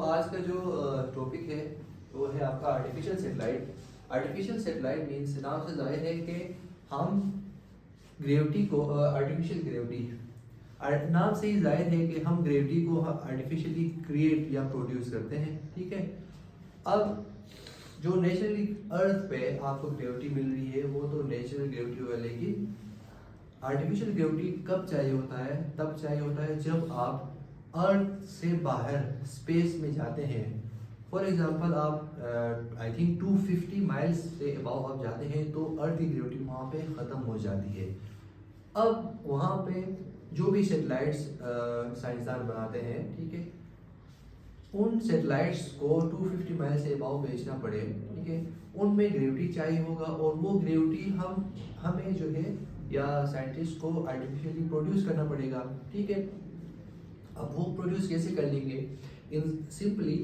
आज का जो टॉपिक है वो है आपका artificial satellite. Artificial satellite means नाम से जाहिर है कि हम ग्रेविटी को आर्टिफिशियल ग्रेविटी नाम से ही जाहिर है कि हम ग्रेविटी को आर्टिफिशियली क्रिएट या प्रोड्यूस करते हैं। ठीक है, अब जो नेचुरली अर्थ पे आपको ग्रेविटी मिल रही है वो तो नेचुरल ग्रेविटी हो, लेकिन आर्टिफिशियल ग्रेविटी कब चाहिए होता है? तब चाहिए होता है जब आप अर्थ से बाहर स्पेस में जाते हैं। फॉर एग्जांपल आप आई थिंक 250 माइल्स से अबाव आप जाते हैं तो अर्थ की ग्रेविटी वहाँ पे ख़त्म हो जाती है। अब वहाँ पे जो भी सेटेलाइट्स साइंसदान बनाते हैं, ठीक है, उन सेटेलाइट्स को 250 माइल से अबाव भेजना पड़े, ठीक है, उनमें ग्रेविटी चाहिए होगा और वो ग्रेविटी हमें जो है या साइंटिस्ट को आर्टिफिशियली प्रोड्यूस करना पड़ेगा। ठीक है, अब वो प्रोड्यूस कैसे कर लेंगे? इन सिंपली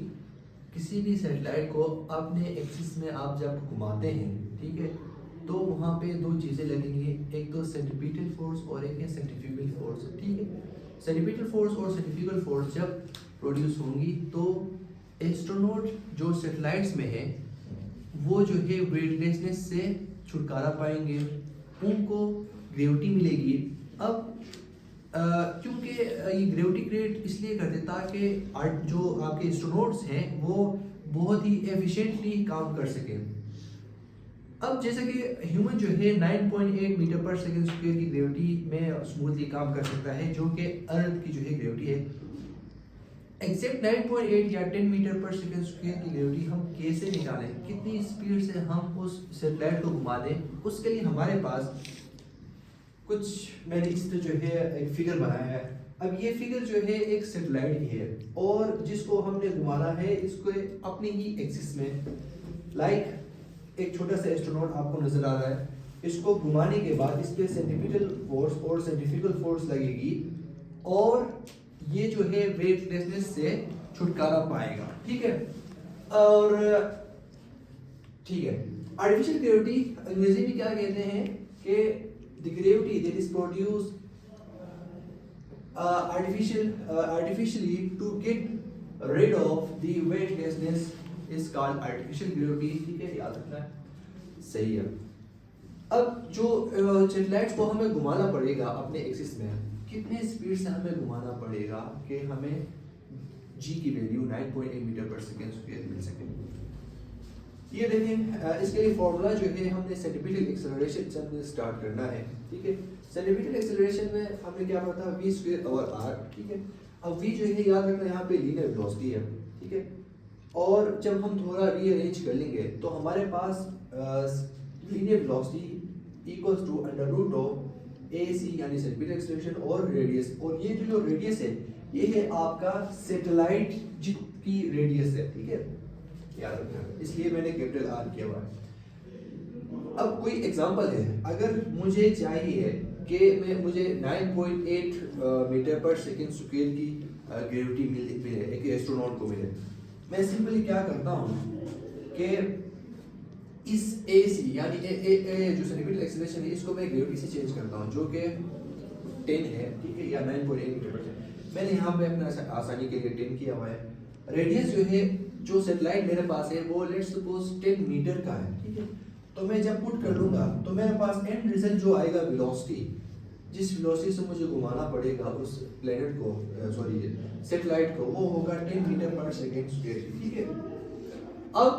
किसी भी सैटेलाइट को अपने एक्सिस में आप जब घुमाते हैं, ठीक है, तो वहाँ पे दो चीज़ें लगेंगी, एक तो सेंट्रीपिटल फोर्स और एक है सेंट्रीफ्यूगल फोर्स। ठीक है, सेंट्रीपिटल फोर्स और सेंट्रीफ्यूगल फोर्स जब प्रोड्यूस होंगी तो एस्ट्रोनॉट जो सैटेलाइट्स में है वो जो है वेटलेसनेस से छुटकारा पाएंगे, उनको ग्रेविटी मिलेगी। अब क्योंकि ये ग्रेविटी क्रिएट इसलिए करते ताकि जो आपके एस्ट्रोनॉट्स हैं वो बहुत ही एफिशिएंटली काम कर सकें। अब जैसे कि ह्यूमन जो है 9.8 मीटर पर सेकंड स्क्वायर की ग्रेविटी में स्मूथली काम कर सकता है, जो कि अर्थ की जो है ग्रेविटी है। एग्जैक्ट 9.8 या 10 मीटर पर सेकंड स्क्वायर की ग्रेविटी हम कैसे निकालें, कितनी स्पीड से हम उस सैटेलाइट को घुमा दें, उसके लिए हमारे पास कुछ मैंने इस तरह जो है एक फिगर बनाया है। अब ये फिगर जो है एक सैटेलाइट की है और जिसको हमने घुमाना है इसको अपनी ही एक्सिस में, लाइक एक छोटा सा एस्ट्रोनॉट आपको नजर आ रहा है, इसको घुमाने के बाद इस पे सेंट्रीपिटल फोर्स और सेंट्रीफ्यूगल फोर्स लगेगी और ये जो है वेटलेसनेस से छुटकारा पाएगा। ठीक है, और ठीक है, आर्टिफिशियल ग्रेविटी अंग्रेजी में क्या कहते हैं कि the gravity that is produced artificially to get rid of the weightlessness is called artificial gravity। ठीक है, याद रखना है, सही है। अब जो सैटेलाइट्स को हमें घुमाना पड़ेगा अपने एक्सिस में, कितने स्पीड से हमें घुमाना पड़ेगा कि हमें g की वैल्यू 9.8 मीटर पर सेकंड स्क्वायर मिल सके। ये देखें, इसके लिए फॉर्मूला जो है हमने सेंट्रीपिटल एक्सेलरेशन से हमने स्टार्ट करना है। ठीक है, सेंट्रीपिटल एक्सेलरेशन में हमने क्या पता, v स्क्वायर ओवर r। ठीक है, अब v जो है याद रखना यहाँ पे लीनियर वेलोसिटी है। ठीक है, और जब हम थोड़ा रीअरेंज कर लेंगे तो हमारे पास linear velocity equals to under root of ac यानी सेंट्रीपिटल एक्सेलरेशन और रेडियस, और ये जो रेडियस है ये है आपका सैटेलाइट की रेडियस है। ठीक है, याद रखना, इसलिए मैंने कैपिटल आर किया हुआ है। अब कोई एग्जांपल है, अगर मुझे चाहिए कि मुझे 9.8 मीटर पर सेकंड स्क्वायर की ग्रेविटी मिले, एक एस्ट्रोनॉट को मिले, मैं सिंपली क्या करता हूँ कि इस AC यानी जो सेंट्रीपिटल एक्सेलरेशन है इसको मैं ग्रेविटी से चेंज करता हूँ, जो कि 10 है। ठीक है, या 9.8 मीटर पर मैंने यहाँ पे अपना आसानी के लिए 10 किया हुआ है। रेडियस जो है जो सैटेलाइट मेरे पास है वो लेट्स सपोज 10 मीटर का है। ठीक है, तो मैं जब पुट कर लूंगा तो मेरे पास एंड रिजल्ट जो आएगा वेलोसिटी, जिस वेलोसिटी से मुझे घुमाना पड़ेगा उस प्लेनेट को, सॉरी सैटेलाइट को, वो होगा 10 मीटर पर सेकंड स्क्वायर। ठीक है, अब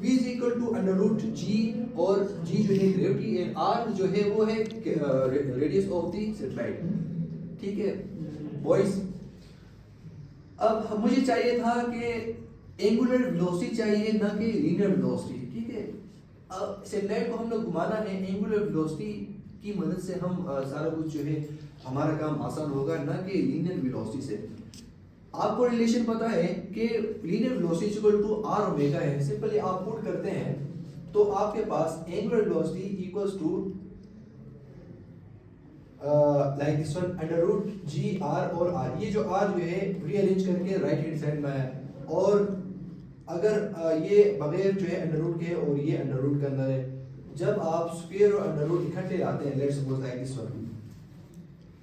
v is equal to under root g, और g जो है ग्रेविटी एंड r जो है वो है रेडियस ऑफ द सैटेलाइट। ठीक है बॉयज, अब मुझे चाहिए था कि एंगुलर वेलोसिटी चाहिए ना कि लीनियर वेलोसिटी। ठीक है, अब सैटेलाइट को हम लोग घुमाना है, एंगुलर वेलोसिटी की मदद से हम सारा कुछ जो है हमारा काम आसान होगा, ना कि लीनियर वेलोसिटी से। आपको रिलेशन पता है कि linear velocity equal to r omega है। सिंपली आप पुट करते हैं तो आपके पास angular velocity equals to like this one under root g r, और r, ये जो r जो है रीअरेंज करके राइट हैंड साइड में है, और अगर ये बगैर जो है अंडर रूट के है और ये अंडर रूट के अंदर है, जब आप स्क्वायर और अंडर रूट इकट्ठे आते हैं, let's suppose like this one,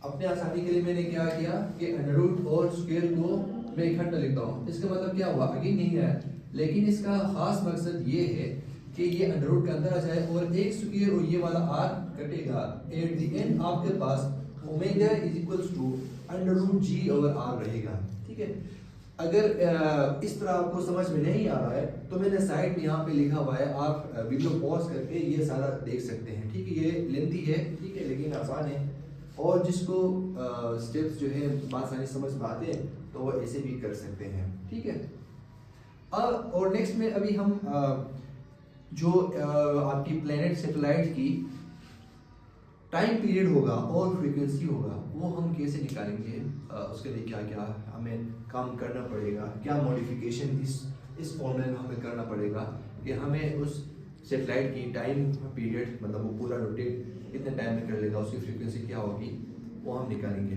अपने आसानी के लिए मैंने क्या किया कि अंडर रूट और स्क्वायर को मैं इकट्ठा लिखता हूँ, इसका मतलब क्या हुआ, आगे नहीं आया, लेकिन इसका खास मकसद ये है कि ये अंडर रूट के अंदर आ जाए और एक स्क्वायर और ये वाला आर कटेगा, एट द एंड आपके पास omega is equals to under root G over R रहेगा। ठीक है, अगर इस तरह आपको समझ में नहीं आ रहा है तो मैंने साइड में यहाँ पे लिखा हुआ है, आप वीडियो पॉज करके ये सारा देख सकते हैं। ठीक है, ये लेंथी है, ठीक है, लेकिन आसान है, और जिसको स्टेप्स जो है आसानी समझ में आते हैं तो वो ऐसे भी कर सकते हैं। ठीक है, और नेक्स्ट में अभी हम जो आपकी प्लेनेट सैटेलाइट की टाइम पीरियड होगा और फ्रीक्वेंसी होगा वो हम कैसे निकालेंगे, उसके लिए क्या क्या हमें काम करना पड़ेगा, क्या मॉडिफिकेशन इस फॉर्मूले में हमें करना पड़ेगा कि हमें उस सैटेलाइट की टाइम पीरियड, मतलब वो पूरा रोटेट कितने टाइम में कर लेगा, उसकी फ्रीक्वेंसी क्या होगी, वो हम निकालेंगे।